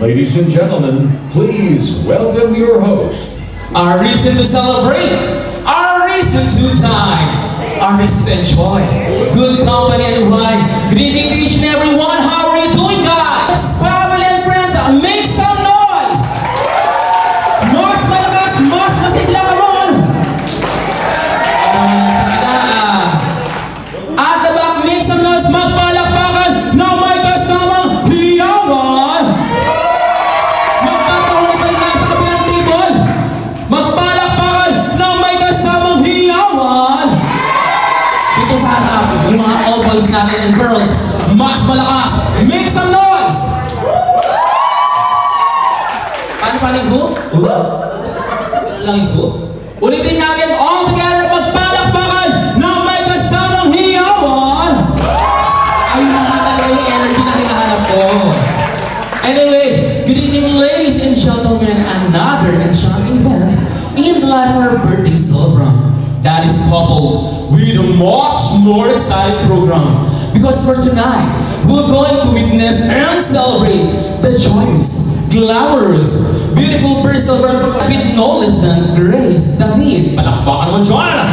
Ladies and gentlemen, please welcome your host. Our reason to celebrate, our reason to time, our reason to enjoy good company and wine. Good evening to each and every one. How are you doing, guys? Family and friends, make some noise! Mas malakas, mas masigla ka ron! At the back, make some noise, magpalakpakan na may kasamang hiyawan! Magpatahon ito yung nasa kabilang table! Magpalakpakan na may kasamang hiyawan! Dito sa harap, yung mga all boys natin and girls, mas malakas, make some noise! Paano yung hook? Ano lang yung hook? Ulitin natin, all together, magpalakpakan na may kasamang hiyawan! Ayun na nga talaga yung energy na hinahanap ko. Anyway, good evening ladies and gentlemen, another enchanting event in the light of our birthday celebration that is coupled with a much more exciting program. Because for tonight, we're going to witness and celebrate the joyous, glamorous, beautiful birthday celebration with no less than Grace David. Palakpakan naman, Joanna!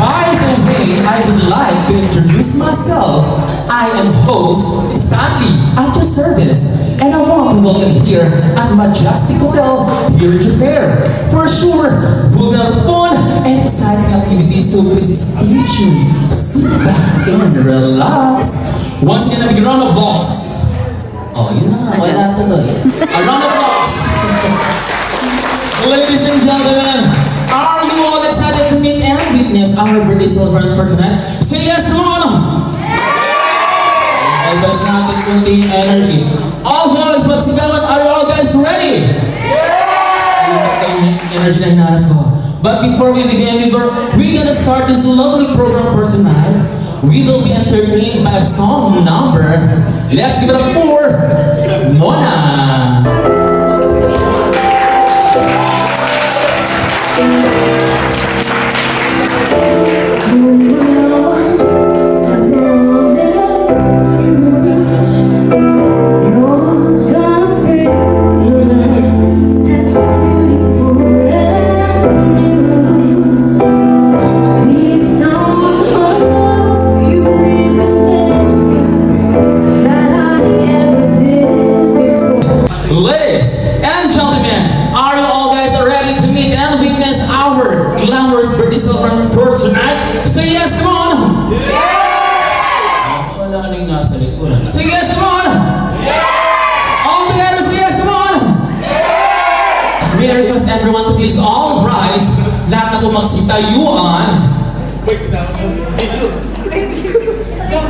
By the way, I would like to introduce myself. I am host Stanley at your service, and I want to welcome here at Majestic Hotel here in Fair. For sure, we'll have fun and exciting activities, so please stay tuned, sit back and relax. Once again, a big round of applause. Oh, yun na, wala tuloy. A round of applause. Ladies and gentlemen, are you all excited to meet and witness our birthday celebration for tonight? Say yes, come on! Yeah! Guys natin kunting energy. All boys, magsigawan, are you all guys ready? Yeah! Energy na hinahanap ko. But before we begin, we're gonna start this lovely program for tonight. We will be entertained by a song number. Let's give it up for Mona! Ladies and gentlemen, are you all guys ready to meet and witness our glamorous birthday celebration for tonight? Say yes, come on! Yeah! Wala ka nang nasa likuran. Say yes, come on! Yeah! All together, say yes, come on! Yeah! May I request everyone to please all rise. Lahat na po magsitayuan.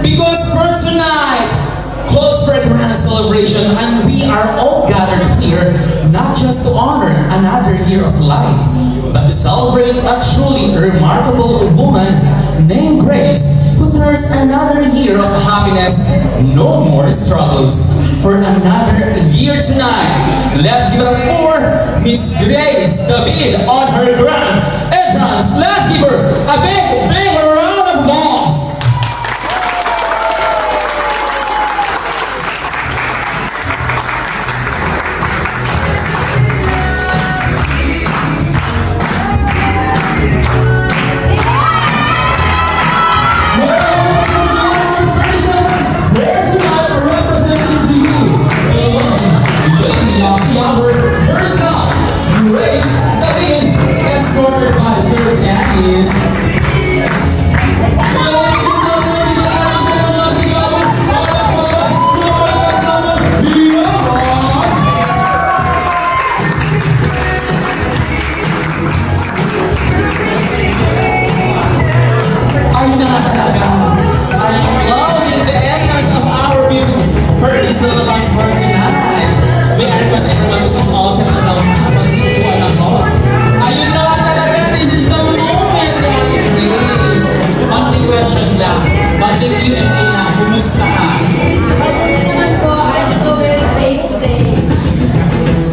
Because for tonight, close for a grand celebration, and we are all gathered here not just to honor another year of life, but to celebrate a truly remarkable woman named Grace, who turns another year of happiness, no more struggles. For another year tonight, let's give it up for Miss Grace David on her grand entrance. Let's give her a big, big round of applause.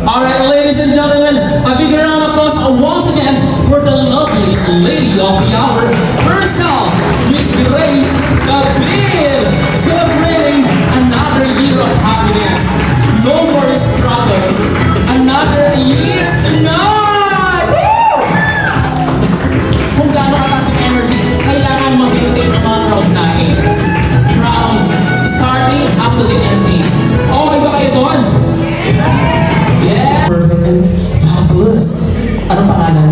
Alright, ladies and gentlemen, a big round of applause once again for the lovely lady of the hour herself, Miss Grace David, celebrating another year of happiness. happiness. No more struggles. Another year tonight! Kung gaano kataas ang energy, kailangan ma-maintain ang mga crowd natin. From starting up to the ending. Okay ba kayo doon? Yeah! Perfect and fabulous. Anong pangalan?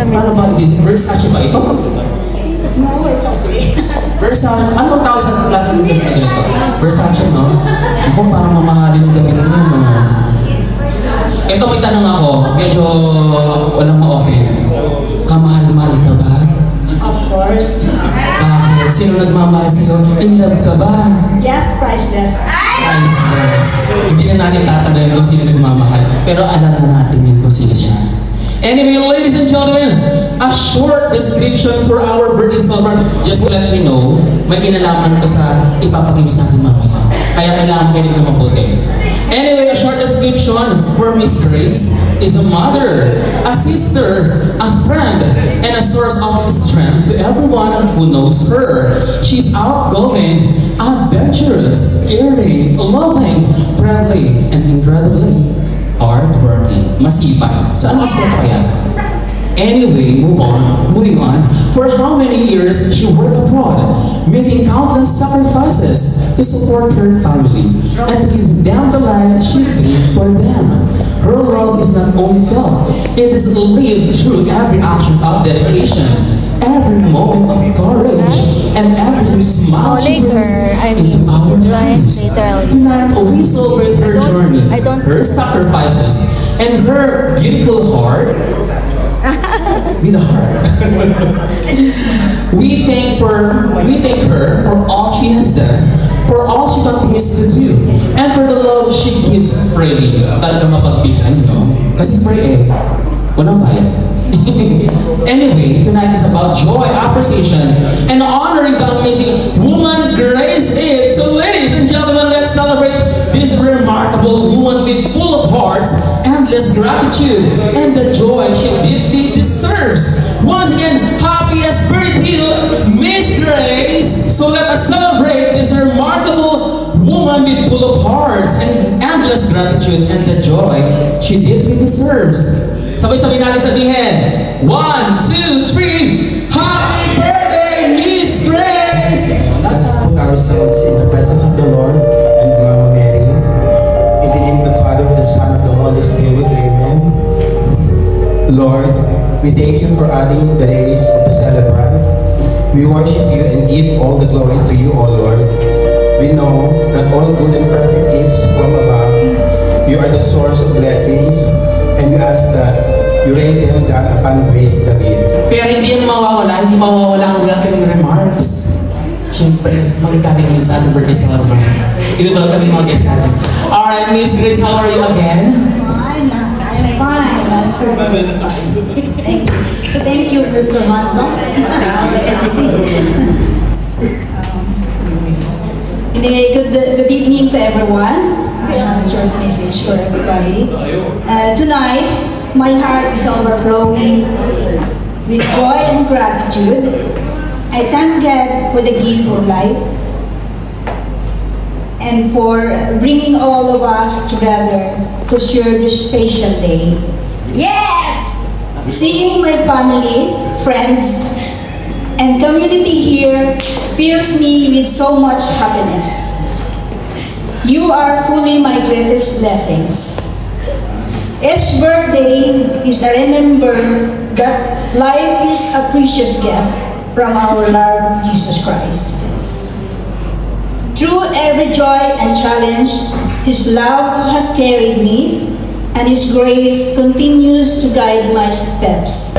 Paano ba? Versace ba ito? No, it's okay. Versace, ano tawag sa klase ng damit na ganito? Versace, no? Ako parang mamahalin yung damit niya, no? Ito may tanong ako, medyo walang ma-offend. Kamahal-mahal ka ba? Of course. Bakit? Sino nagmamahal sa'yo? In love ka ba? Yes, priceless. Priceless. Hindi na natin tatanungin kung sino nagmamahal. Pero alam na natin yun kung sino siya. Anyway, ladies and gentlemen, a short description for our birthday celebrant. Just to let you know, may kinalaman ko sa ipapagames natin mamaya. Kaya kailangan kayo na mabuti. Anyway, a short description for Miss Grace is a mother, a sister, a friend, and a source of strength to everyone who knows her. She's outgoing, adventurous, caring, loving, friendly, and incredibly hardworking. Masipag. Saan mas punta kaya? Anyway, moving on. For how many years she worked abroad, making countless sacrifices to support her family and give them the life she lived for them. Her love is not only felt, it is lived through every action of dedication, every moment of courage, and every smile she brings into our lives. Tonight, we celebrate her journey, her sacrifices, and her beautiful heart. With a heart. we thank her for all she has done, for all she continues to do, and for the love she gives freely. Talaga mapagbigyan, no? Kasi free eh. Walang bayad. Anyway, tonight is about joy, appreciation, and honoring the amazing woman Grace is. So ladies and gentlemen, let's celebrate this remarkable woman with full of hearts, endless gratitude, and the joy she deeply deserves. Once again, happiest birthday to Miss Grace. So let us celebrate this remarkable woman with full of hearts and endless gratitude and the joy she deeply deserves. Sabay-sabay natin sabihin. 1, 2, 3. Happy birthday, Miss Grace! Let's put ourselves in the presence of the Lord and Mama Mary. In the name of the Father, the Son, and the Holy Spirit. Amen. Lord, we thank you for adding the days of the celebrant. We worship you and give all the glory to you, O Lord. We know that all good and perfect gifts from above, you are the source of blessings, and we ask that you rain them down upon Grace David. Pero hindi yan mawawala ang welcoming remarks. Siyempre, magkakaroon yun sa ating birthday celebrant. I-welcome yung mga guests natin. Alright, Miss Grace, how are you again? I'm fine. I'm so fine. Thank you, Mr. Manson. Anyway, good evening to everyone. Short message for everybody. Tonight, my heart is overflowing with joy and gratitude. I thank God for the gift of life and for bringing all of us together to share this special day. Yes! Seeing my family, friends, and community here fills me with so much happiness. You are fully my greatest blessings. Each birthday is a reminder that life is a precious gift from our Lord Jesus Christ. Through every joy and challenge, His love has carried me, and His grace continues to guide my steps.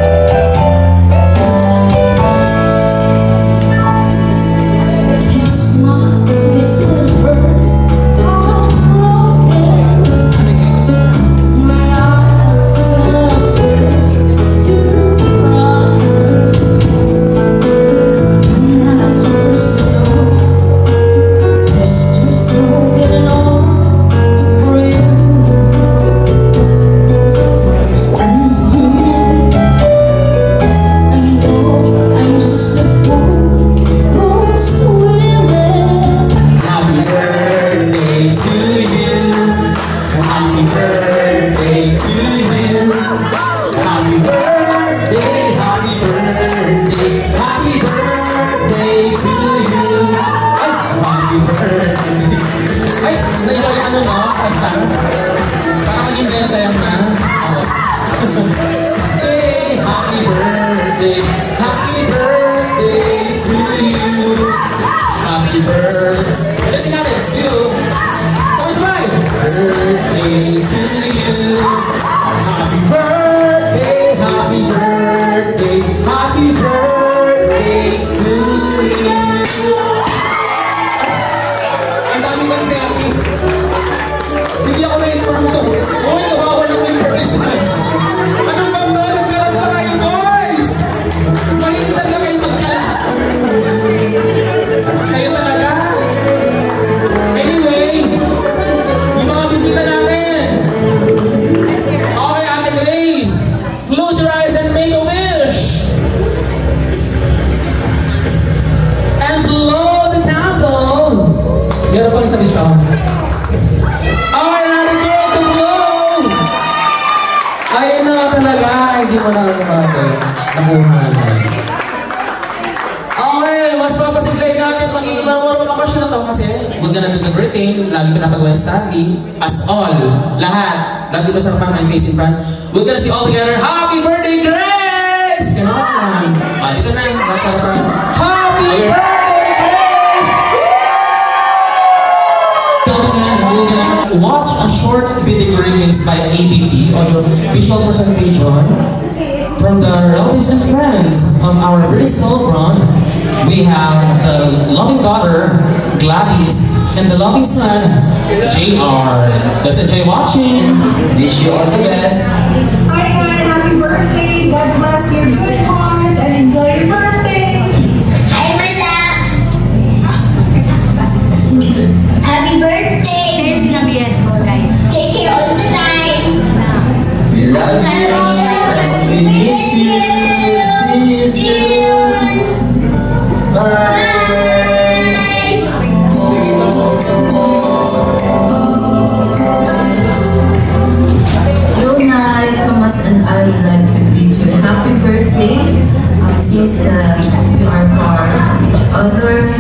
Gusto niyo yung ano, no? Para mag-inventa yan na. Hey, happy birthday to you. Happy birthday. Ulitin natin, you. Sabay-sabay. Birthday to you. Happy birthday, happy birthday, happy birthday to you. Ang dami bang happy. Hindi ako na-inform to. Uy, nawawa na ko yung birthday sa akin. Ano bang nagkalat pa kayo, boys? Mahilig talaga kayo magkalat. Kayo talaga. Anyway, yung mga bisita natin. Okay, Ate Grace. Close your eyes and make a wish. And blow the candle. Meron pang salita. Okay, Ate Grace, to blow. Ayun na talaga. Hindi mo na nakuha na. Okay, mas papasiglay natin magiging marunong ako siya na to kasi good na natin the birthday, lagi pinapagawa yung Stanley, as all, lahat, lagi ba sa front and face in front, we're gonna see all together, Happy Birthday, Grace! Ganon! Dito na, that's our front. Happy Birthday, Grace! Watch a short video remix by ABP, audio visual presentation, from the relatives and friends of our birthday celebrant. We have the loving daughter, Gladys, and the loving son, JR. Let's enjoy watching. Wish you all the best. Hi, God. Happy birthday. God bless your good heart and enjoy your birthday. Hi, Mala. Happy birthday. Sharon's gonna be at home, guys. Take care all the time. We love you. See you soon. Bye. Hello guys, Thomas and I would like to wish you a happy birthday. Since you are for each other,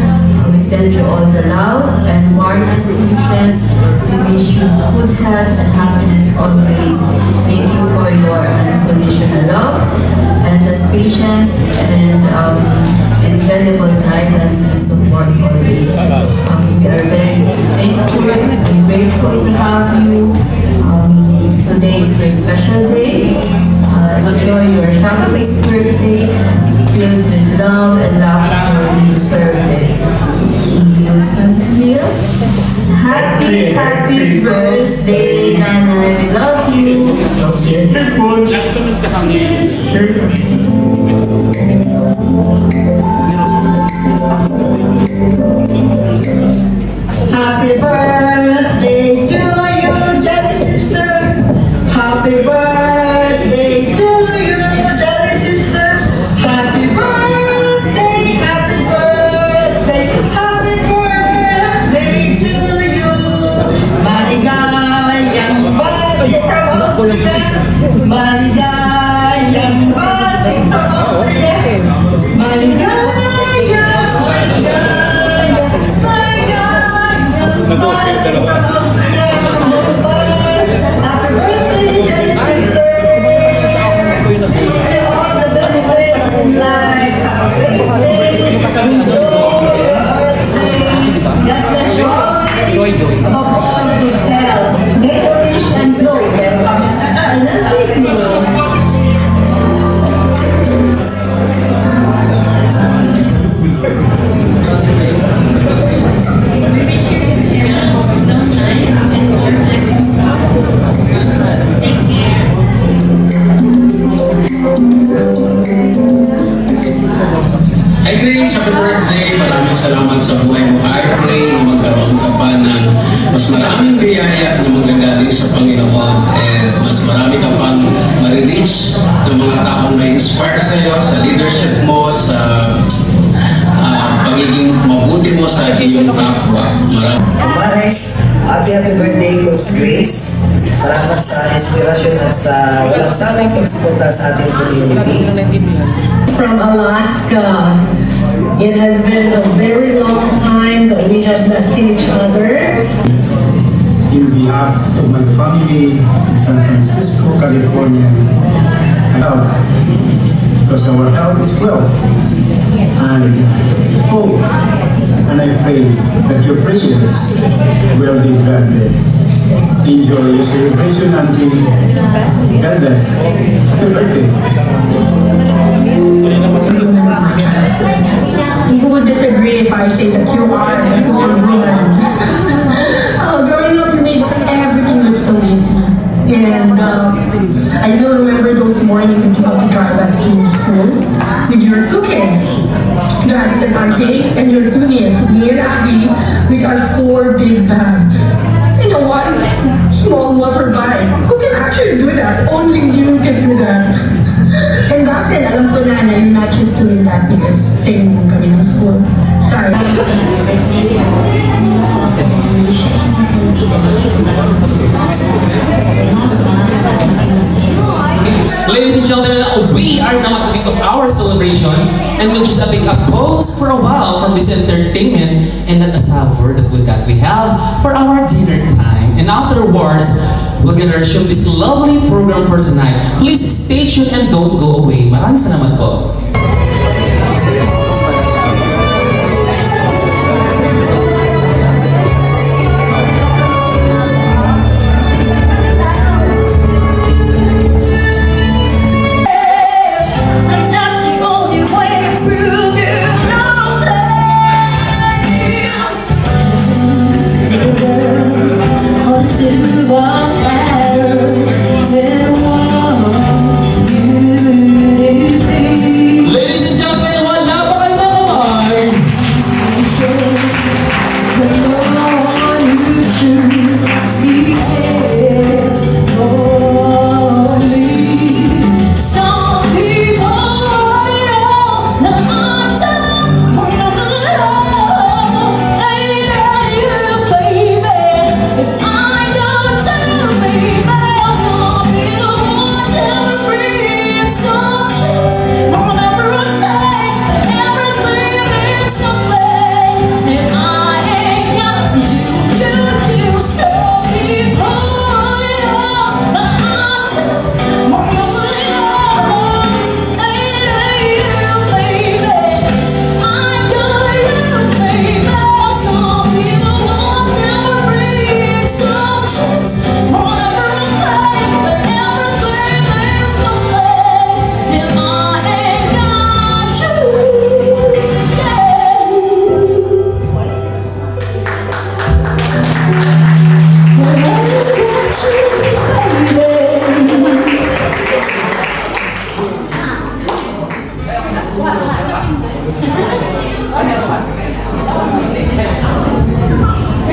we send you all the love and warmest wishes. We wish you good health and happiness always. Thank you for your unconditional love and just patience and incredible guidance and support always. We are very thankful and grateful to have you. Today is your special day. Enjoy your happy birthday, filled with love and laughter. You deserve it. Happy birthday, Nana. We love you. Happy birthday to you, Jelly sister. Happy birthday to you, Jelly sister. Happy birthday, happy birthday, happy birthday to you. Maligayang bati from Austria. Maligayang bati from Austria. Maligayang, maligayang, maligayang bati from Austria. Happy birthday, Jelly sister. All the benefits in life. Enjoy your birthday. God bless you always. Above all, good health. May the wish and blow. And then take me. Hi Grace, happy birthday! Maraming salamat sa buhay mo. I pray na magkaroon ka pa ng mas maraming biyaya na magagaling sa Panginoon and mas marami ka pang ma-reach ng mga taong may inspire sa iyo, sa leadership mo, sa pagiging mabuti mo sa iyong kapwa. Maraming happy birthday, Coach Grace. Salamat sa inspirasyon at sa walang sawang pagsuporta sa ating community. From Alaska. It has been a very long time that we have not seen each other. in behalf of my family in San Francisco, California, because our health is well, and hope, and I pray that your prayers will be granted. Enjoy your celebration, Auntie. God bless. Happy birthday. Who would disagree if I say that you are a woman? Growing up, you made everything look so neat. And I still remember those mornings that you had to drive us to school with your two kids. Jonathan Arcade and your two nieces, me and Abby, with our 4 big bags. You know what? Small motorbike. Who can actually do that? Only you can do that. And back then, alam ko na you're not just doing that because same mo kami ng school. Sorry. Ladies and gentlemen, we are now at the peak of our celebration and we'll just take a pause for a while from this entertainment and let us have word of food that we have for our dinner time. And afterwards, we're gonna show this lovely program for tonight. Please stay tuned and don't go away. Maraming salamat po.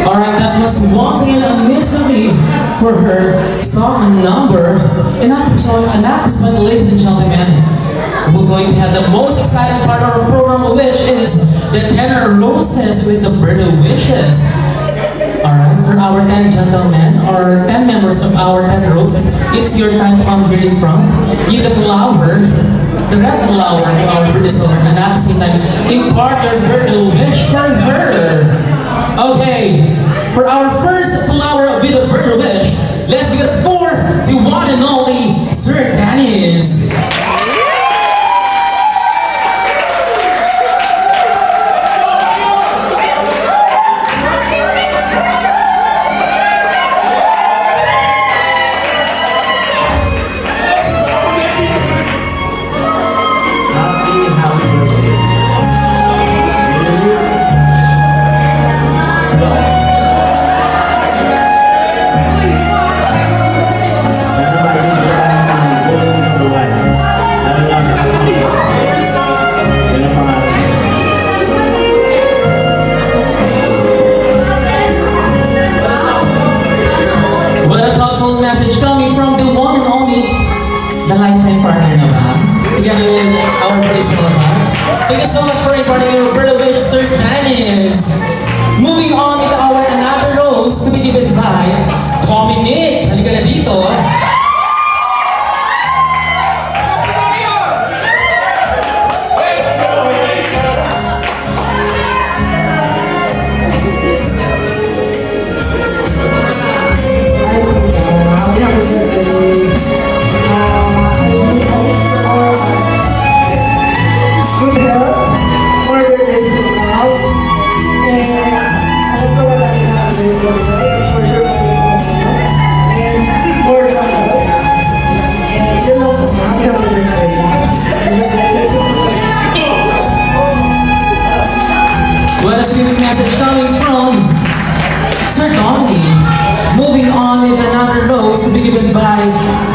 Alright, that was once again a Miss Lee for her song number. And at this point, ladies and gentlemen, we're going to have the most exciting part of our program, which is the 10 roses with the birthday wishes. Alright, for our 10 gentlemen, or 10 members of our 10 roses, it's your time to come here in front. Give the flower, the red flower to our birthday celebrant, and at the same time, impart your birthday wish for her. Okay, for our first flower with a birthday wish, let's give it for the one and only Sir Dennis. Pero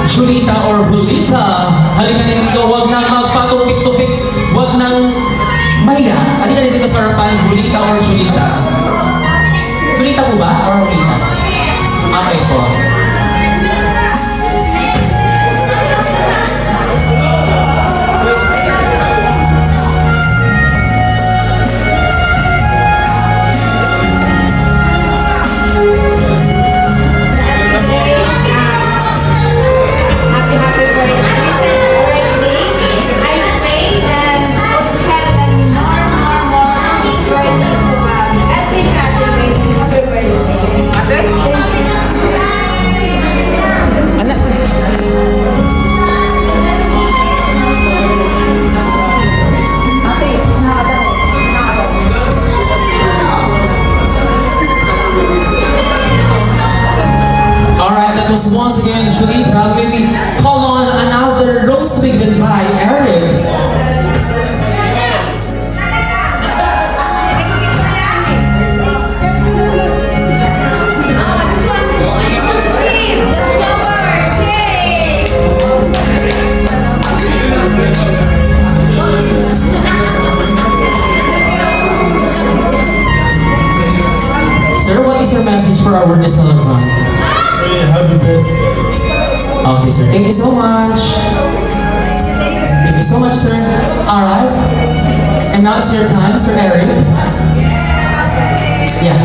Julita or Julita. Halika din dito, huwag nang magpatupik-tupik, huwag nang maya. Halika din dito sa harapan, Julita or Julita. Julita po ba? Or Julita? Okay po. Once again, Julita, may we call on another roast to be given by Eric. Sir, what is your message for our Disalavan? Happy birthday. Okay, sir. Thank you so much. Thank you so much, sir. All right. And now it's your time, Sir Eric. Yeah.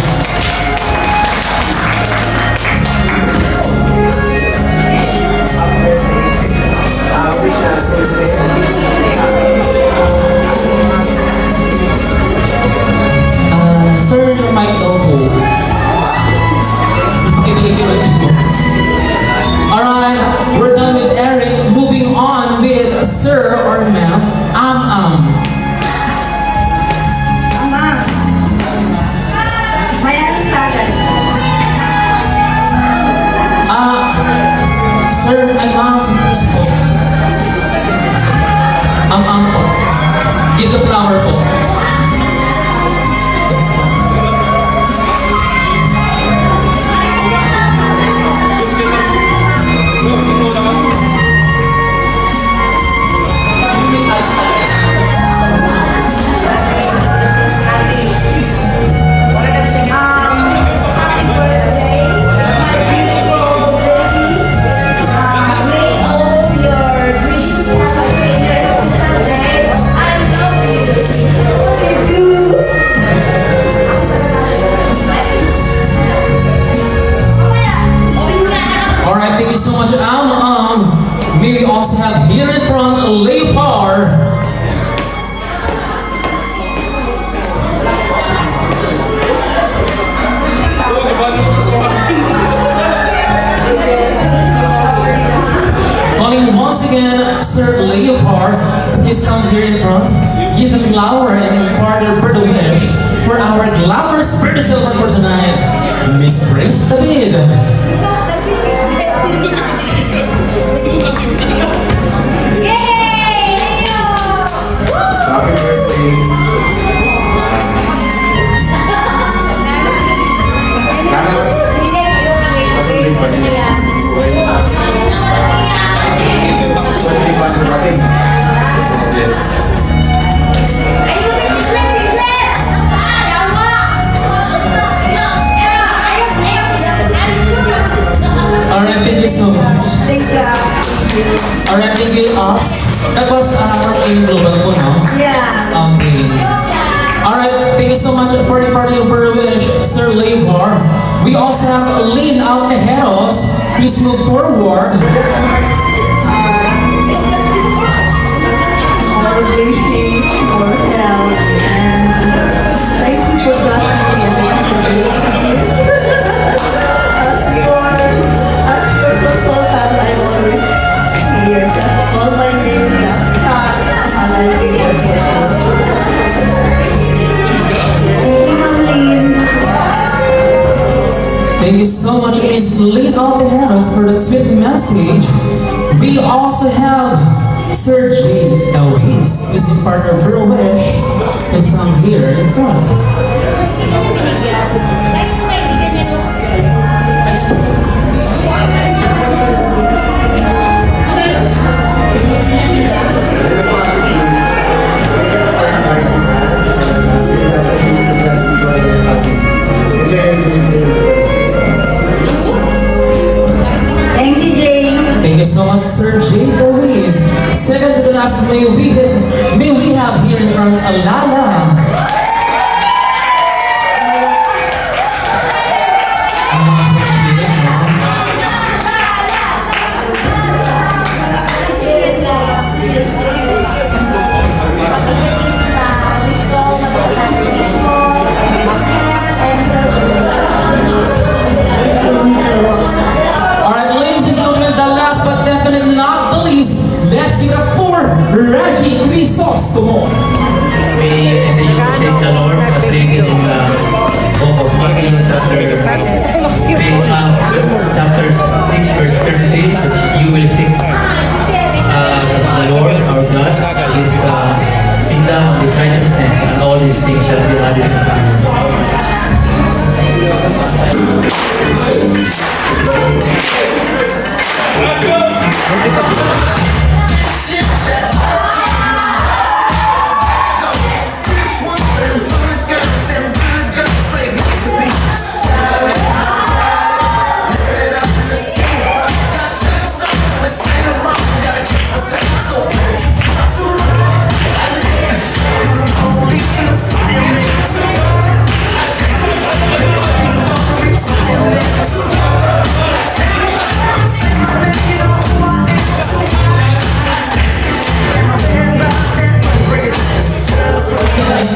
Sir, your mic's open. Alright, we're done with Eric. Moving on with Sir or Ma'am. Sir, ay ma'am, please po. Po. Give the flower po. Thank you so much, we also have here in front Leopard. Calling once again, Sir Leopard, please come here in front. Give a flower and further bird wish for our glamorous birthday celebration for tonight, Miss Grace David. Happy birthday. Alright, thank you so much. Thank you. Alright, thank you, Ox. That was our team global po, no? Yeah. Okay. Alright, thank you so much for the party of Berwish, Sir Leopard. We also have Lynn out ahead of us. Please move forward. More blessings, more health, and thank you for trusting me and this. As your consultant, I'm always here. Just call my name, just chat, and I'll be here for you. Thank you so much, Miss Lynn out ahead of us for that sweet message. We also have Sir J. Elvis, visiting partner Berwish. Please come here in front. Matthew chapter 6 verse 38, you will seek the Lord our God, His kingdom, His righteousness, and all these things shall be added unto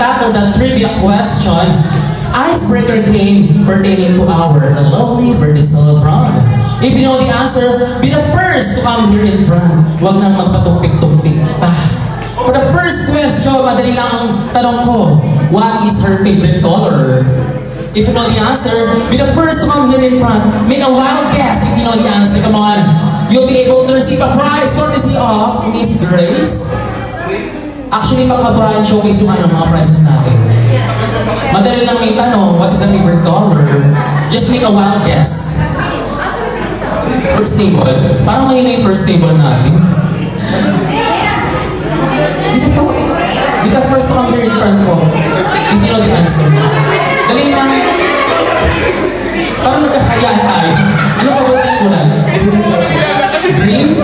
tackle that trivia question. Icebreaker game pertaining to our lovely birthday celebrant. If you know the answer, be the first to come here in front. Huwag nang magpatumpik-tumpik pa. For the first question, madali lang ang tanong ko. What is her favorite color? If you know the answer, be the first to come here in front. Make a wild guess if you know the answer. Come on. You'll be able to receive a prize courtesy of Miss Grace. Actually, magka-brand showcase yung mga prizes natin. Madali lang may tanong, what is the favorite color? Just make a wild guess. First table. Parang mahina yung first table natin. Be the first to come here in front ko. If you know the answer. Dali lang. Parang nagkakayaan tayo. Ano pa ba yung kulay? Green?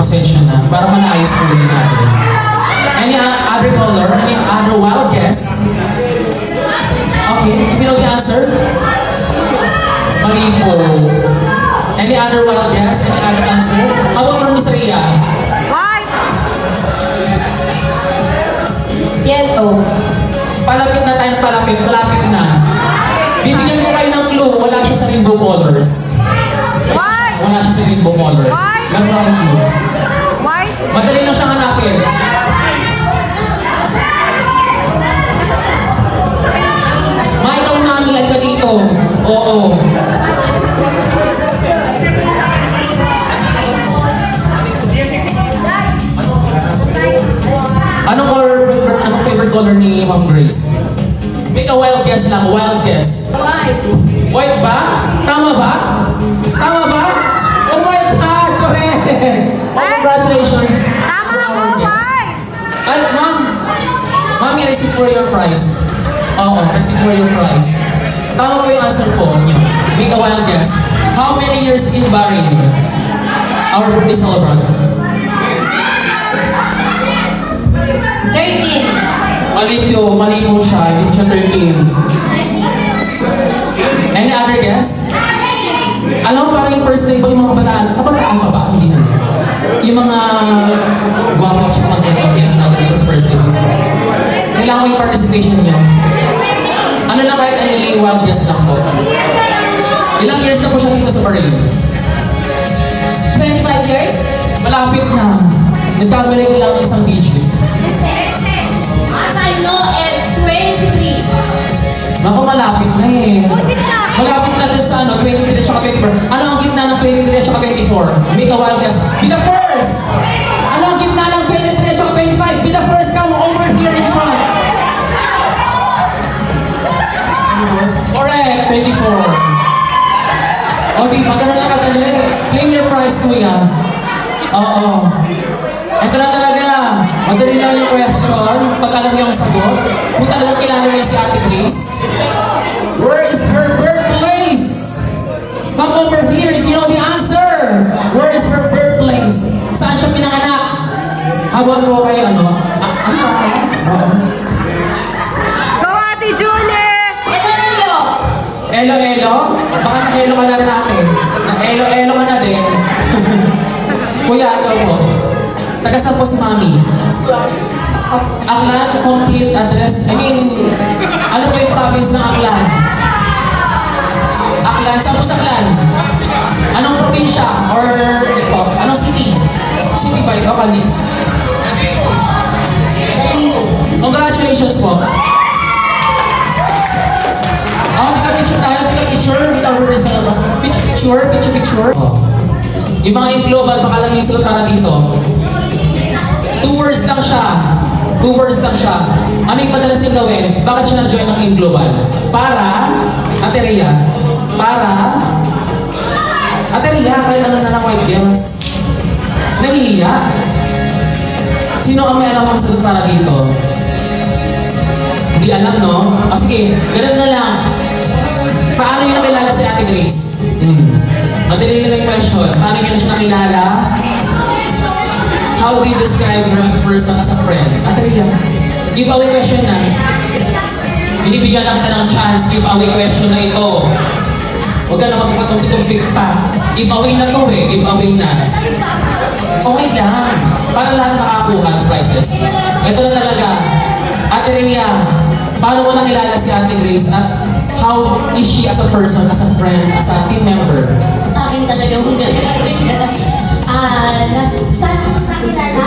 Pasensya na. Para manayos ko rin natin. Any other color? Any other wild guess? Okay, if you know the answer? Mali po. Any other wild guess? Any other answer? How about from Miss Rhea? White! Yellow. Palapit na tayo, palapit na. Bibigyan ko kayo ng clue, wala siya sa rainbow colors. White! Wala siya sa rainbow colors. White! Meron clue. White! Madali lang siyang hanapin. Ikaw mami, yan ka dito. Oo. Anong favorite color ni Ma'am Grace? Make a wild guess lang, wild guess. White! White ba? Tama ba? Tama ba? Oh my God, correct! Oh, congratulations! Tama mo, white! Ay, ma'am! Mami, I seek for your prize. Oo, I seek for your prize. Tama po yung answer po niyo. Make a wild guess. How many years in Bahrain? Our birthday celebrant? 13. Mali po siya. Hindi po siya 13. Any other guess? Alam mo parang yung first day po yung mga kabataan. Kabataan pa ba? Hindi na. Yung mga guwapo at mga guess natin yung first day. Kailangan ko yung participation niyo. Ano na kahit any wild guess lang po? Ilang years na po siya dito sa Bahrain? 25 years? Malapit na. Nagkabalik ko lang isang DJ. As I know, it's 23. Naku, malapit na eh. Malapit na dun sa 23 at 24. Ano ang gitna ng 23 at 24? Make a wild guess. Be the first! Ano ang gitna ng 23 at 25? Be the first, come over here in front. Correct, 24. O di, maganda na kadali. Claim your prize, kuya. Oo. Ito na talaga. Madali lang yung question. Pag alam niyo ang sagot, kung talagang kilala niyo si Ate Grace, where is her birthplace? Come over here if you know the answer. Where is her birthplace? Saan siya pinanganak? Habang po kayo, ano? Go, Ate Julie! Elo-elo? Baka na-elo ka na rin natin. Na-elo-elo ka na din. Kuya, ito po. Taga-saan po si Mami? Aklan, complete address. I mean, ano po yung province ng Aklan? Aklan, saan po sa Aklan? Anong probinsya? Or ito? Anong city? City ba ito? Kali? Congratulations po. Picture. Oh. Yung mga in global, baka lang yung sulat na dito. 2 words lang siya. 2 words lang siya. Ano yung madalas yung gawin? Bakit siya na-join ng in global? Para, Ate Rhea, kaya naman na lang white girls. Nahihiya. Sino ang may alam ang sagot para dito? Hindi alam, no? O sige, ganun na lang. Paano yun nakilala si Ate Grace? Madali nila yung question. Paano yun siya nakilala? How do you describe her as a person, as a friend? Ate Rhea, give away question na. Binibigyan lang ka ng chance, give away question na ito. Huwag ka na magpatumpik pa. Give away na to eh, give away na. Okay lang. Para lahat makakuha ng prizes. Ito na talaga. Ate Rhea, paano mo nakilala si Ate Grace at how is she as a person, as a friend, as a team member? Sa akin talaga mo saan nakilala?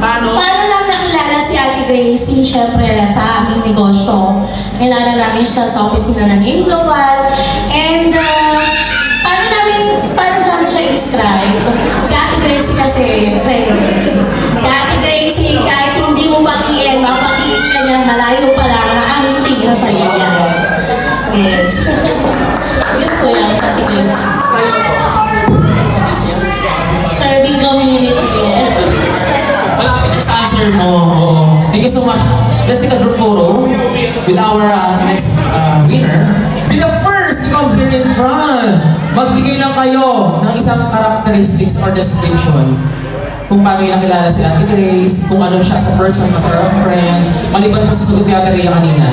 Paano lang nakilala si Ate Gracie? Siyempre, sa aming negosyo. Kilala namin siya sa opisina ng AIM Global. And, paano namin siya i-describe? Si Ate Gracie kasi, friend. Si Ate Gracie, kahit hindi mo batiin, mapatiin ka niya, malayo pa lang, nakamiting na sa'yo niya. Yes. Yun po yan sa Ate Gracie. Serving community. Malapit sa answer mo. Thank you so much. Let's take a group photo with our next winner. Be the first to come here in front. Magbigay lang kayo ng isang characteristics or description kung paano yung nakilala si Ate Grace, kung ano siya as a person, as a friend, maliban mo sa sagot ni Ate Rhea kanina.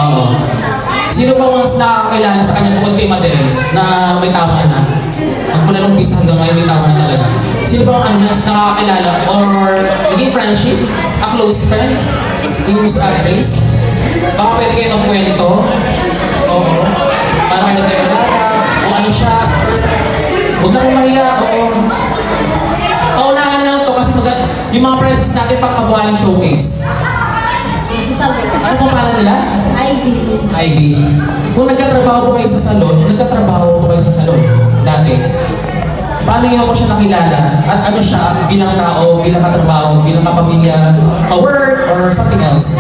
Oo. Sino ba mas nakakilala sa kanya bukod kay Madel na may tama na? Magmula nung pisa hanggang ngayon may tama na talaga. Sino ba ang mas nakakilala or naging friendship? A close friend? Yung Miss Ate Grace? Baka pwede kayo magkwento? Oo. Para kayo nagkakilala? Kung ano siya sa person? Huwag na kong mahiya. Oo. Paunahan lang to kasi yung mga prizes natin pagkabuhaling showcase. Ano pong pangalan nila? Ivy. Kung nagkatrabaho po kayo sa salon, dati, paano niyo po siya nakilala? At ano siya bilang tao, bilang katrabaho, bilang kapamilya, ka-work, or something else?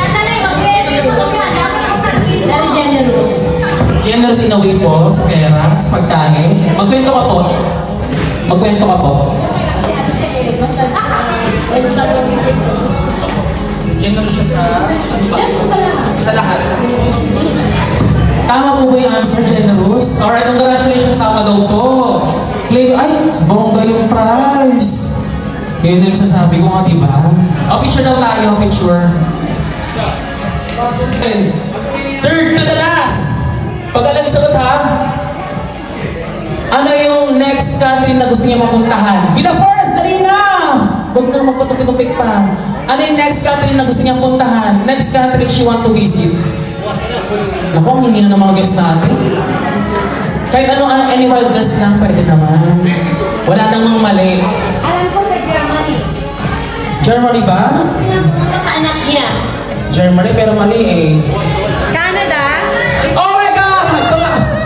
Very generous. Generous in a way po, sa pera, sa pagkain. Magkwento ka po. Generous siya sa lahat. Tama po ba yung answer, generous? Alright, congratulations sa daw po. Claim, ay, bongga yung prize. Yun na yung sasabi ko nga, diba? O, picture daw tayo, picture. And third to the last. Pag alam yung sagot ha, ano yung next country na gusto niya mapuntahan? Be the first, dali na! Huwag na magpatupik-tupik pa. Ano yung next country na gusto niya puntahan? Next country she want to visit? Naku, ang hindi na ng mga guests natin. Kahit any wild guest lang, pwede naman. Wala namang mali. Alam ko sa Germany. Germany ba? Sa anak niya. Germany, pero mali eh. Canada. Oh my God!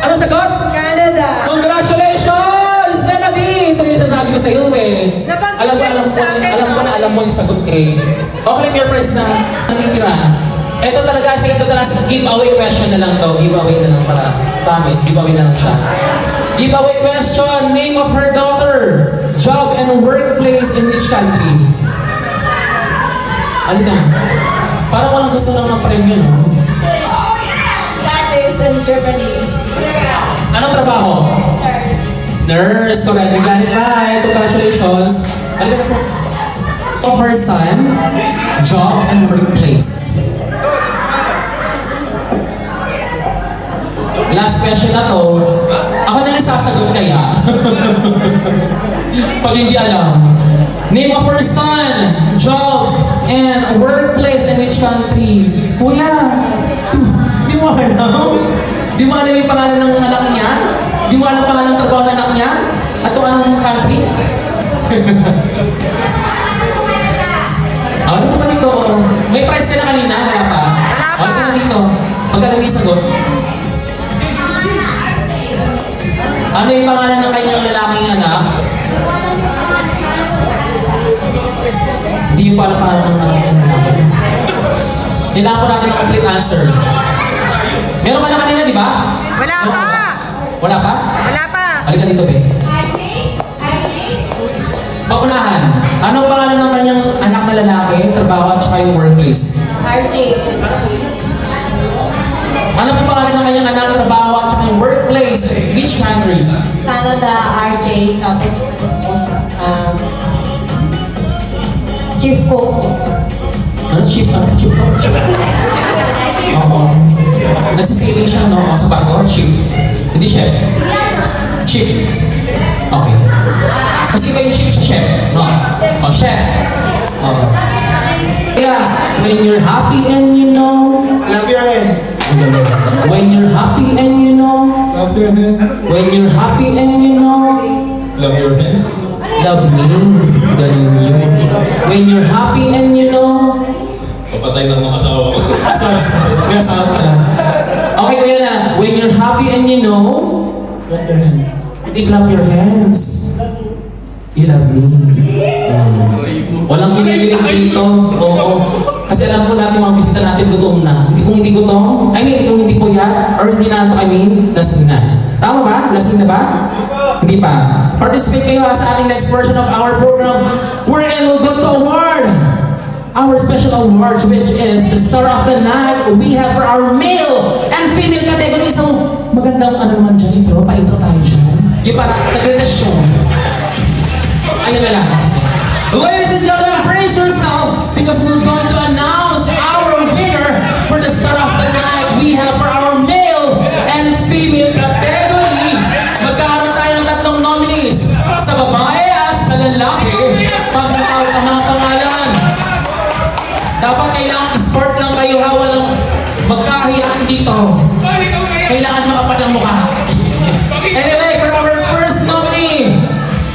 Ano sagot? Canada. Congratulations! Melody! Ito yung sasabi ko sa iyo eh. Alam mo yung sagot eh. Okay, your friends na nanitira. Ito talaga, sige, ito talaga, giveaway question na lang to. Giveaway na lang para. Promise, giveaway na lang siya. Giveaway question, name of her daughter, job and workplace in which country? Ano ka? Parang walang gusto lang ng premyo, no? That is in Germany. Anong trabaho? Nurse, correct. We got it right. Congratulations. Of her son, job and workplace. Last question na to. Ako na lang sasagot kaya. Pag hindi alam. Name of her son, job, and workplace in which country? Kuya, di mo alam? Di mo alam yung pangalan ng anak niya? Di mo alam pangalan ng trabaho ng anak niya? At kung anong country? Ano ka ba dito? May prize ka na kanina? Wala pa? Ano ka na dito? Magkano yung sagot? Ano yung pangalan ng kanyang lalaking anak? Hindi yung pala pangalan ng lalaking anak. Kailangan ko natin ang complete answer. Meron ka na kanina, di ba? Wala pa! Wala pa? Wala pa! Halika dito, be. Paunahan, anong pangalan ng kanyang anak na lalaki, trabaho at saka yung workplace? RJ. Ano po pangalan ng kanyang anak, trabaho at saka yung workplace? Which country? Canada, RJ, tapos Chief Cook. Ano? Chief Cook? Oo. Nagsisiling siya, no? Sa bago? Chief. Hindi chef. Chief. Okay. Kasi iba yung chef sa chef, no? O, chef. Okay. Kaya, when you're happy and you know... Love your hands. When you're happy and you know... Love your hands. When you're happy and you know... Love your hands. Love me. Ganun yun. When you're happy and you know... Papatay ng mga asawa ko. Sorry. May asawa pala. Okay, kuya na. When you're happy and you know... Clap your hands. Clap your hands. You love me. Walang kinikilig dito. Oo. Kasi alam po natin mga bisita natin gutom na. Hindi kung hindi gutom, kung hindi po yan, or hindi na lasing na. Tama ba? Lasing na ba? Hindi pa. Participate kayo sa ating next portion of our program wherein we'll go to award our special awards, which is the Star of the Night we have for our male and female category. So, magandang ano naman dyan, intro tayo dyan. Yung parang nagrelasyon. Ayun na lang. Ladies and gentlemen, praise yourself because we're going to announce our winner for the Star of the Night we have for our male and female category. Magkaroon tayo ng tatlong nominees sa babae at sa lalaki. Pag natawag ang mga pangalan, dapat kailangan sport lang kayo, walang magkahiyaan dito. Kailangan makapal ang mukha. Anyway, for our first nominee,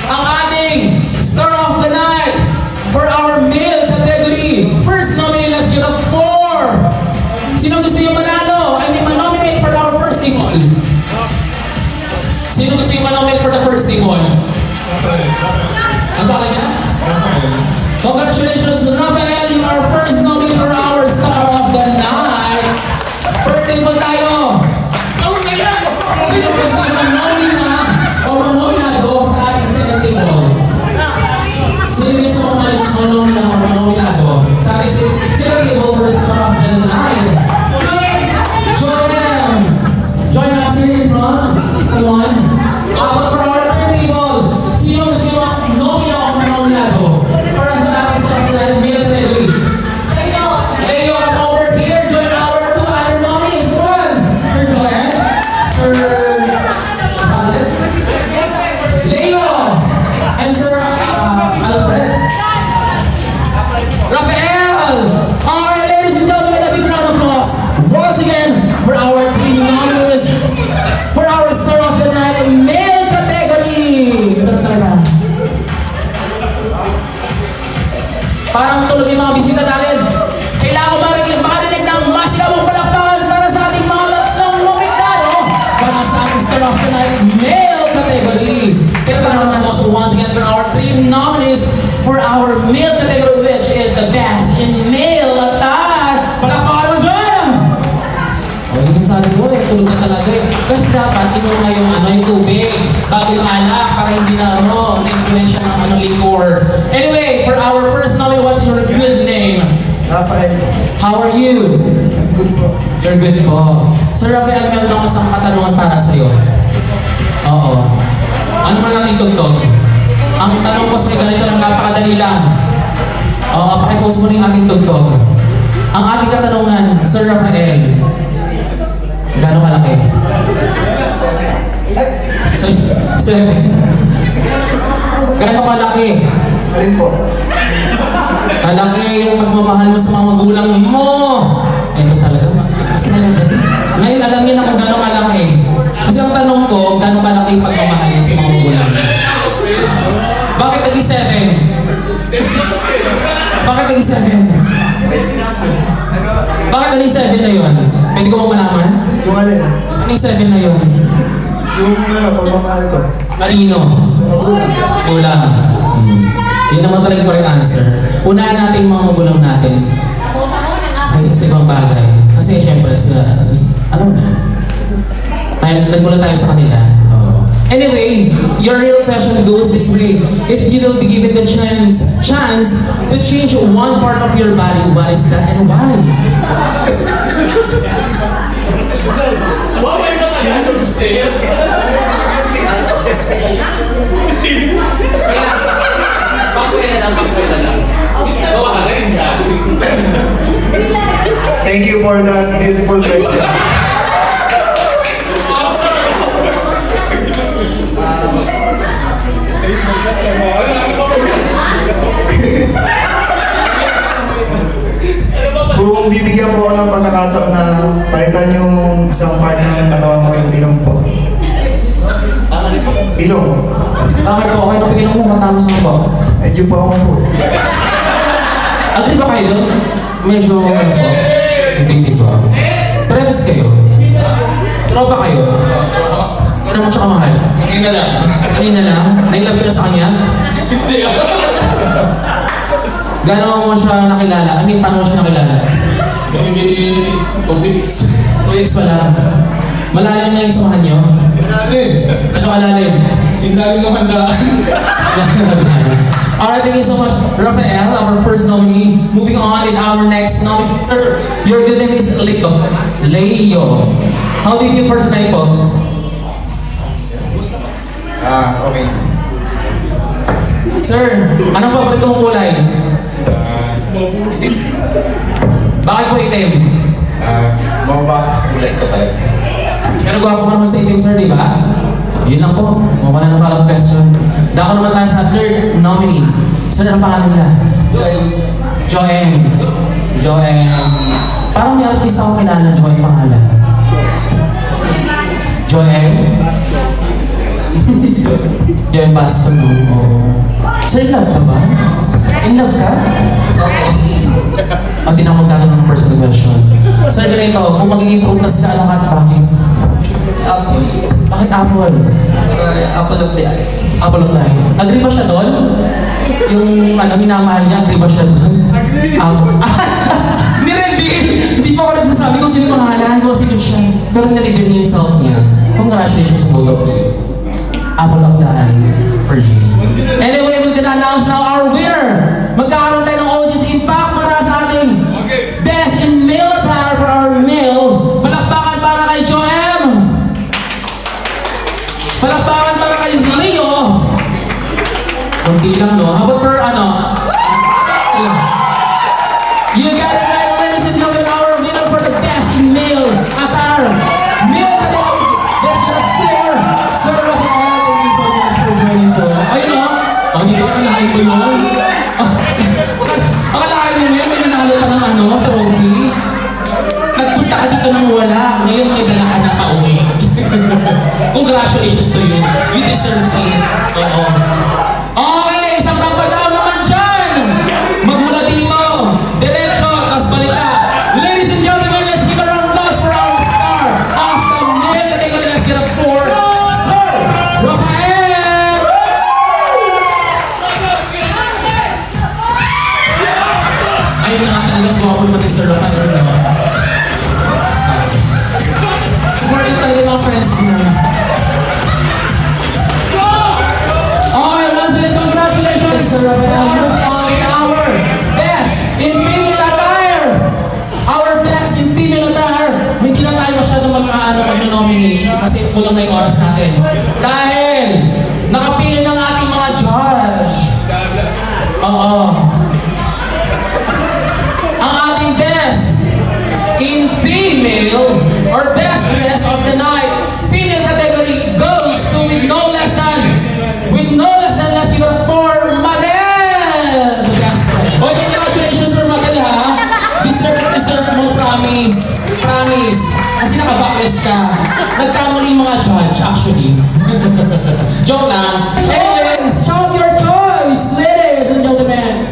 ang ating Star of the Night for our male category. First nominee, let's give up 4. Sino gusto yung manalo? I mean, manominate for our first team all. Sino gusto yung manominate for the first team all? Ang baka niya? Congratulations, Rafael, you are first nominee for our Star of the Night. First team all tayo. Sino gusto yung manomina o manominado sa ating second team all? Sino gusto yung manomina o manominado sa ating second team all for the Star of the Night? Join them! Join us here in front. Come on. But for our third team all, sino gusto yung manomina o manominado para sa ating Star of the Night male category? Leo, come over here. Join our two other nominees. Come on. Sir Joel. Sir Leo and Sir Alfred. Rafael! Alright, ladies and gentlemen, a big round of applause once again for our 3 nominees for our Star of the Night male category. Ito na talaga. Parang tulog yung mga bisita natin. Kailangan ko makarinig ng masigabong palakpakan para sa ating mga tatlong nominado para sa ating Star of the Night male category. Pero para naman also once again for our 3 nominees for our male category, which is the best in male attire. Palakpakan naman dyan! O, yung sabi mo, tulog na talaga eh. Kasi dapat inom na yung tubig bago yung alak para hindi na na-influensya ng liquor. Anyway, for our first nominee, what's your good name? Rafael. How are you? I'm good po. You're good po. Sir Rafael, meron akong isang katanungan para sa'yo. Oo. Ano ba natin tugtog? Ang tanong ko sa'yo, ganito lang, napakadali lang. Oo, pakipost mo na yung ating tugtog. Ang ating katanungan, Sir Rafael, gano'ng kalaki? 7. Gano'ng kalaki? Alin po? Kalaki yung pagmamahal mo sa mga magulang mo. Ito talaga. Kasi ngayon alam niyo na kung gano'ng kalaki. Kasi ang tanong ko, gano'ng kalaki yung pagmamahal mo sa mga magulang mo. Bakit naging 7? Bakit naging 7? Bakit naging 7 na yun? Pwede ko bang malaman? Yung alin? Anong 7 na yun? Yung pagmamahal ko. Marino. Kulang. Yun naman talaga yung correct answer. Unahan natin yung mga magulang natin. Kaysa sa ibang bagay. Kasi syempre, ano na? Nagmula tayo sa kanila. Anyway, your real question goes this way. If you will be given the chance to change one part of your body, what is that and why? Why not I don't say it? Thank you for that beautiful question. Kung bibigyan po ako ng pagkakataon na palitan yung isang part ng katawan ko, yung ilong po. Ilong. Bakit po? Okay na po ilong mo, matamos mo po. Medyo pa ako po. Agree ba kayo doon? Medyo ano po? Hindi ba? Friends kayo? Tropa kayo? Ano mo siya kamahal? Kanina lang. Kanina lang? Nailab ka na sa kanya? Hindi ako. Gano'n mo siya nakilala? I mean, paano mo siya nakilala? 2 weeks. 2 weeks pa lang. Malalim na yung samahan nyo? Ano kalalim? Sindaling ng handaan. Alright, thank you so much, Rafael, our first nominee. Moving on in our next nominee. Sir, your good name is Leo. Leo. How do you feel for tonight po? Okay. Sir, anong paborito mong kulay? Bakit po itim? Mababasa sa kulay ko tayo. Pero gwapo ka naman sa itim, sir, di ba? Yun lang po. Mawala ng follow-up question. Dako naman tayo sa third nominee. Sir, ang pangalan nila? Joem. Joem. Parang may artist ako kilala ng Joem pangalan. Joem? Joem Basco, no? Sir, in love ka ba? In love ka? O, tinakot ka ng personal question. Sir, ganito, kung magiging prutas ka, ano ka at bakit? Apple. Bakit apple? Apple of the eye. Apple of the eye. Agree ba siya doon? Yung ano, minamahal niya, agree ba siya doon? Apple. Hindi pa ako nagsasabi kung sino pangalan, kung sino siya. Pero nalibin niya yung self niya. Congratulations sa both of you. Apple of the eye for Jane. Anyway, we're gonna announce now our winner. Magkakaroon tayo ng audience impact para sa ating best in male attire for our male. Palakpakan para kay Joem. Palakpakan para kay Leo. Kunti lang, no? How about for ano? You got it right, ladies and gentlemen. Our winner for the best in male attire. Male today. Let's get up there. Sir Rafael, thank you so much for joining po. Ayun, no? Oh, hindi ba kalahin ko yun? Akalain nyo yun, may nanalo pa ng ano, trophy. Nagpunta ka dito nang wala. Ngayon may dala ka na pauwi. Congratulations to you. You deserve it. Oo. Okay, isang rampa down naman dyan. Magmula dito. Diretso, tapos balik ka. Ladies and gentlemen, let's give a round of applause for our star of the male category. Let's get up for Sir Rafael. Ayun na nga talagang guwapo naman ni Sir Rafael. Support nyo talaga yung mga friends niya. Okay, once again, congratulations, Sir Rafael. Moving on in our best in female attire. Our best in female attire. Hindi na tayo masyadong mag-nominate kasi kulang na yung oras natin. Dahil nakapili ng ating mga judge. Oo. Ang ating best in female or best dress of the night, female category goes to with no less than let's give it for Madel. Oh, congratulations for Madel, ha? Deserve mo, promise. Promise. Kasi naka-backlist ka. Nagkamali yung mga judge, actually. Joke lang. Anyways, shout your choice, ladies and gentlemen.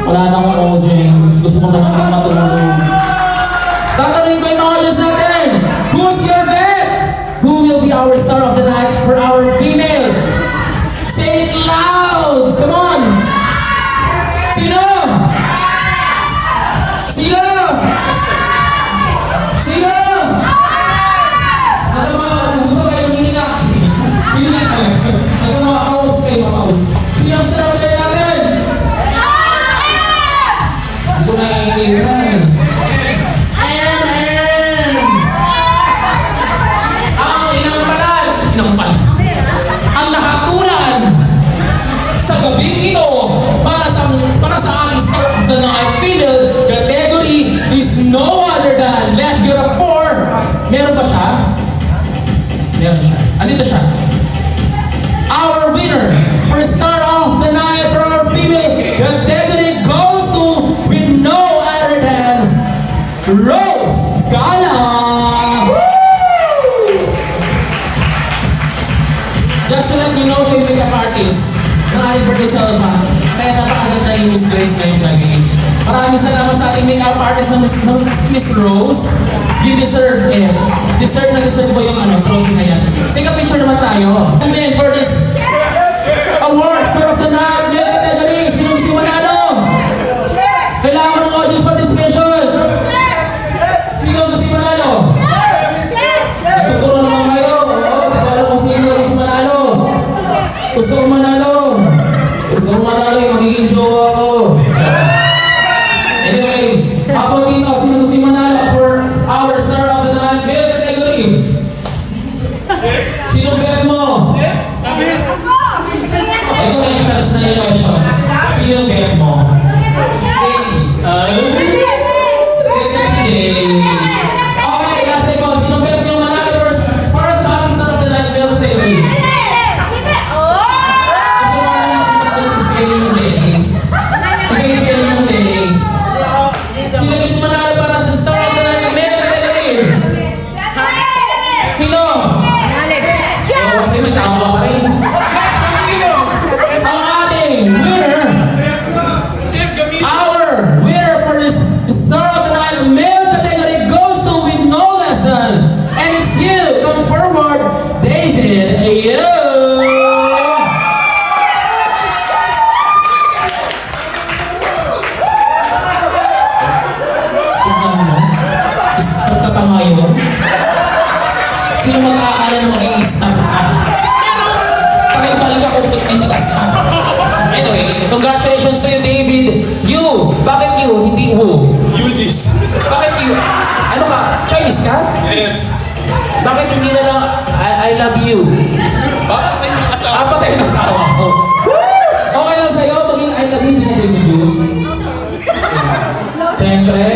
Wala nang audience. Gusto ko na naman matulog. Tatanungin ko yung mga audience natin. Who's your bet? Who will Andito siya. Our winner for Star of the Night for our female category goes to with no other than Rose Gala. Just to let you know, she's makeup artist ng ating birthday celebration. Kaya napakaganda yung Miss Grace ngayon lagi. Maraming salamat sa ating makeup artist na Miss Rose. You deserve it. Deserve na deserve po yung trophy na yan. Take a picture naman tayo. And then for this award, Star of the Night, male category, sino gusto manalo? Kailangan ko ng audience participation. Sino gusto manalo? Tuturo naman kayo. Wala kung sino gusto manalo. Gusto ko manalo. Gusto ko manalo yung magiging jowa ko. Anyway, habang dito, sino gusto manalo for our Star of the Night male category? Sino bet mo? Ito ay class na yung question. Sino bet mo? Okay, last ikaw. Sino bet mo manalo para sa ating Star of the Night male category? Gusto mo natin spelling ng ladies. Okay, spelling ng ladies. Sino gusto manalo para sa Star of the Night male category? Sino? Kasi may tama pa rin. Ang ating winner, our winner for this Star of the Night male category goes to with no less than, and it's you. Come forward, David. Ayo. Start ka pa ngayon? Sino mag-aala na mag-i-start ka? Pakibalik ako kung titigas ka. Anyway, congratulations to you, David. You! Bakit you? Hindi who? You this. Bakit you? Ano ka? Chinese ka? Yes. Bakit hindi na lang I love you? Bakit may asawa? Patay na asawa ko. Okay lang sa'yo, maging I love you, hindi na with you. Siyempre.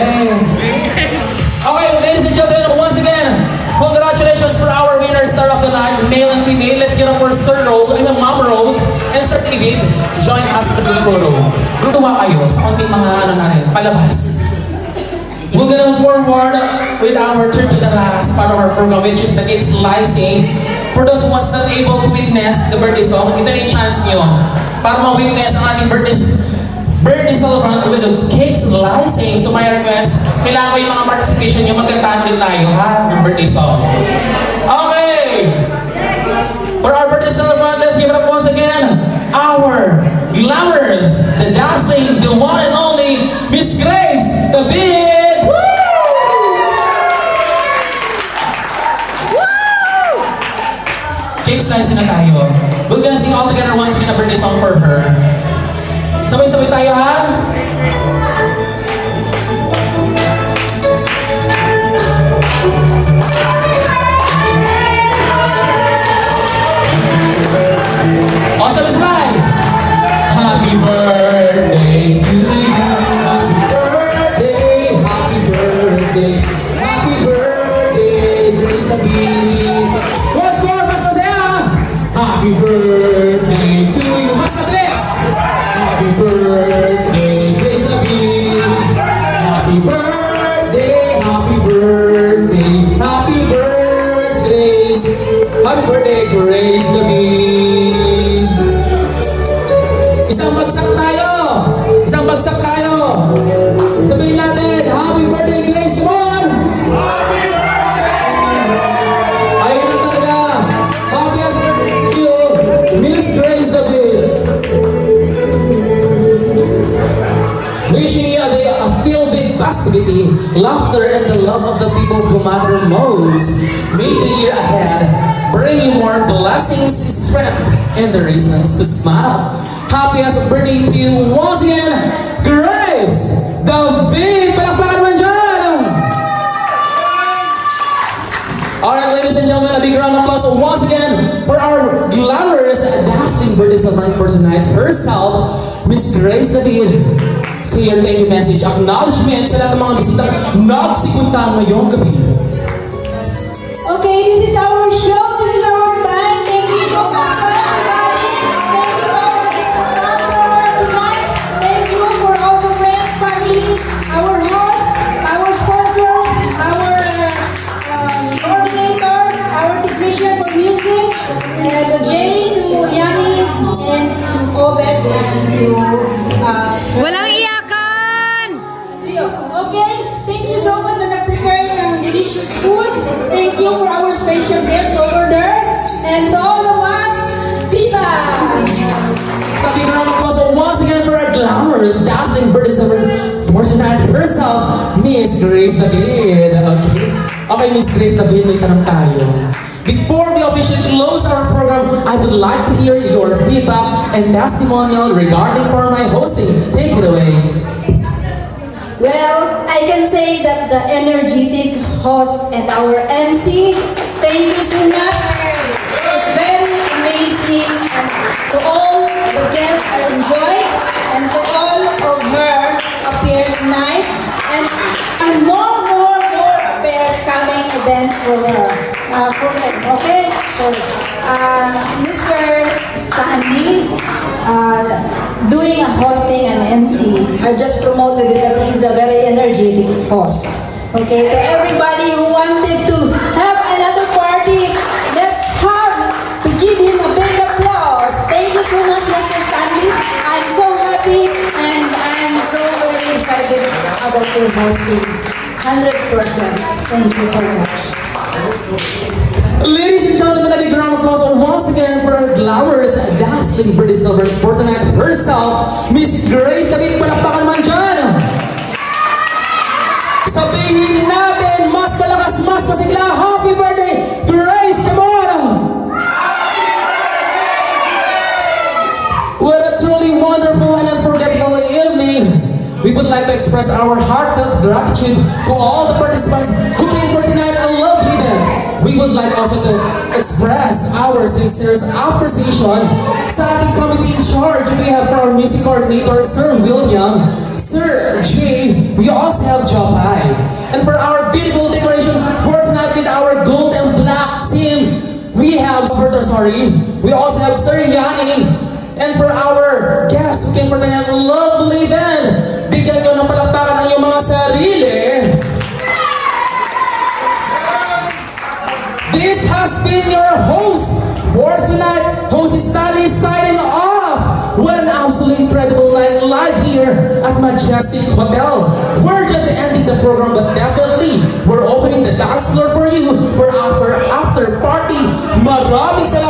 Okay, ladies and gentlemen, once again, congratulations for our winner, Star of the Night, male and female. Let's get up for Sir Rose, Ma'am Rose, and Sir David. Join us at the photo. Lutuwa kayo sa konting mga palabas. We're gonna move forward with our third to the last part of our program, which is the cake slicing. For those who was not able to witness the birthday song, ito na yung chance nyo para ma-witness ang ating birthday celebrant with the cake slicing. So my request, kailangan ko yung mga participation nyo, magkantaan din tayo ha, ng birthday song. Okay! For our birthday celebrant, let's give it up once again. Our glamorous, the dazzling, the one and only Miss Grace, the big. Woo! Cake slicing na tayo. We're gonna sing all together once again a birthday song for her. Sabay-sabay tayo ha? O, sabay-sabay! Happy birthday to you. Happy birthday, happy birthday. Happy birthday, Grace David. Once more, mas masaya! Happy birthday to you. Mas mabilis! Happy birthday, Grace David. Happy birthday, happy birthday. Happy birthday, happy birthday, Grace David. Isang bagsak tayo! Isang bagsak tayo! Sabihin natin, happy birthday, Grace! Come on! Happy birthday! Ayun na talaga! Happy birthday to you, Miss Grace David! Wishing you a day filled with positivity, laughter, and the love of the people who matter most. May the year ahead bring you more blessings, strength, and the reasons to smile. Happy as a birthday to you once again, Grace David! Palakpakan naman dyan! Alright, ladies and gentlemen, a big round of applause once again for our glamorous, dazzling birthday celebrant for tonight, herself, Miss Grace David. So your thank you message, acknowledgement sa lahat ng mga bisitang nagsipunta ngayong gabi. Okay, this is our show, this is our time. Walang iyakan! Okay, thank you so much as I prepared delicious food. Thank you for our special guest over there. And to all of us, pizza! Happy round of applause once again for our glamorous, dazzling birthday celebrant for tonight herself, Miss Grace David. Okay, Miss Grace David, may tanong tayo. Before we officially close our program, I would like to hear your feedback and testimonial regarding for my hosting. Take it away. Well, I can say that the energetic host and our MC, thank you so much. It's very amazing. And to all the guests I enjoyed, and to all of her appear tonight, and more appear coming events for her. Okay? For Mr. Stanley, doing a hosting and MC. I just promoted it that he's a very energetic host. Okay, to everybody who wanted to have another party, let's have to give him a big applause. Thank you so much, Mr. Stanley. I'm so happy and I'm so very excited about your hosting. 100%. Thank you so much. Ladies and gentlemen, a big round of applause once again for our glamorous, dazzling birthday celebrant for tonight herself, Miss Grace David. Palakpakan naman dyan! Sabihin natin, mas malakas, mas masigla, happy birthday, Grace David! What a truly wonderful and unforgettable evening! We would like to express our heartfelt gratitude to all the participants who came for tonight a lovely event. We would like also to express our sincerest appreciation sa ating committee in charge. We have for our music coordinator, Sir William, Sir Jay, we also have Jopay. And for our beautiful decoration for tonight with our gold and black team, we have we also have Sir Yanni. And for our guests who came for tonight a lovely event, bigyan nyo ng palakpakan ang iyong mga sarili. This has been your host for tonight, Host Stanley signing off. What an absolutely incredible night live here at Majestic Hotel. We're just ending the program, but definitely we're opening the dance floor for you for our after party. Maraming salamat.